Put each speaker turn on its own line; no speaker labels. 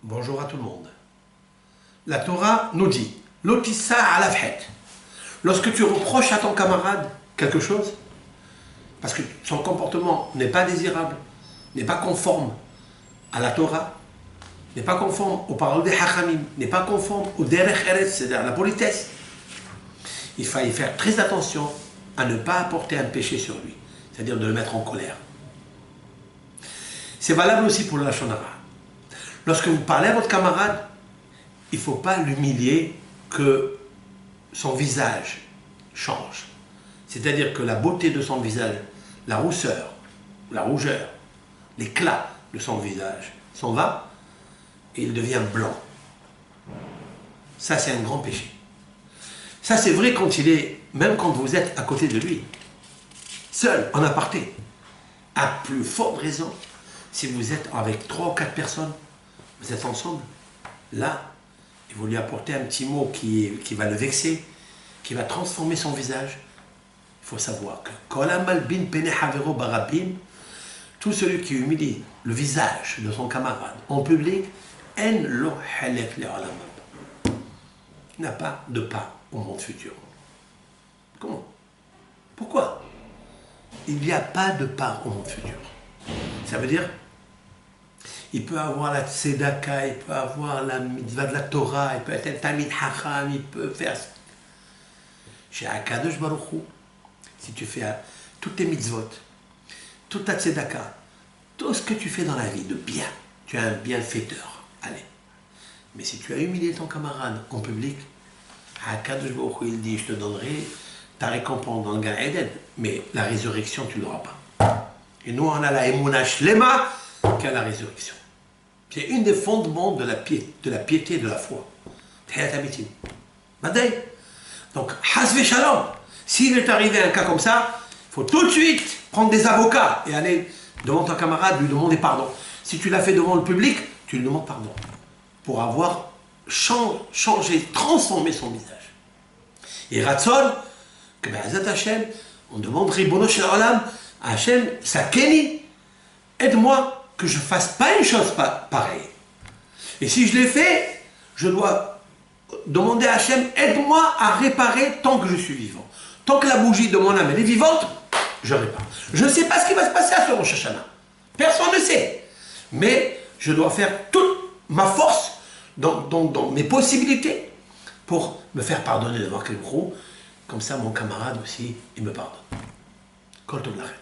Bonjour à tout le monde. La Torah nous dit Lotissa ala fhet. Lorsque tu reproches à ton camarade quelque chose, parce que son comportement n'est pas désirable, n'est pas conforme à la Torah, n'est pas conforme aux paroles des Hachamim, n'est pas conforme au Derech Eretz, c'est-à-dire à la politesse, il faut y faire très attention à ne pas apporter un péché sur lui, c'est-à-dire de le mettre en colère. C'est valable aussi pour le Lashon Hara. Lorsque vous parlez à votre camarade, il ne faut pas l'humilier que son visage change. C'est-à-dire que la beauté de son visage, la rousseur, la rougeur, l'éclat de son visage s'en va et il devient blanc. Ça, c'est un grand péché. Ça, c'est vrai quand il est, même quand vous êtes à côté de lui, seul, en aparté. À plus forte raison, si vous êtes avec 3 ou 4 personnes, vous êtes ensemble, là, il faut lui apporter un petit mot qui va le vexer, qui va transformer son visage. Il faut savoir que tout celui qui humilie le visage de son camarade en public, il n'a pas de part au monde futur. Comment? Pourquoi? Il n'y a pas de part au monde futur. Ça veut dire, il peut avoir la tzedaka, il peut avoir la mitzvah de la Torah, il peut être un tamid hacham, il peut faire... Chez Akadosh Baruch Hu, si tu fais toutes tes mitzvot, toute ta tzedaka, tout ce que tu fais dans la vie de bien, tu es un bienfaiteur. Allez. Mais si tu as humilié ton camarade en public, Akadosh Baruch Hu, il dit, je te donnerai ta récompense dans le Gan Eden, mais la résurrection, tu ne l'auras pas. Et nous, on a la Emunah Shlema, qui a la résurrection. C'est une des fondements de la piété et de la foi. Donc, hasve shalom. S'il est arrivé un cas comme ça, il faut tout de suite prendre des avocats et aller devant ton camarade, lui demander pardon. Si tu l'as fait devant le public, tu lui demandes pardon. Pour avoir changé, transformé son visage. Et Ratzon, que Be'ezat Hashem, on demande Ribono Shel Olam, Hashem, Sakeni, aide-moi que je ne fasse pas une chose pareille. Et si je l'ai fait, je dois demander à Hachem, aide-moi à réparer tant que je suis vivant. Tant que la bougie de mon âme elle est vivante, je répare. Je ne sais pas ce qui va se passer à ce Rosh Hashanah. Personne ne sait. Mais je dois faire toute ma force dans mes possibilités pour me faire pardonner devant Kelbrou. Comme ça, mon camarade aussi, il me pardonne. Kol Tov Lachem.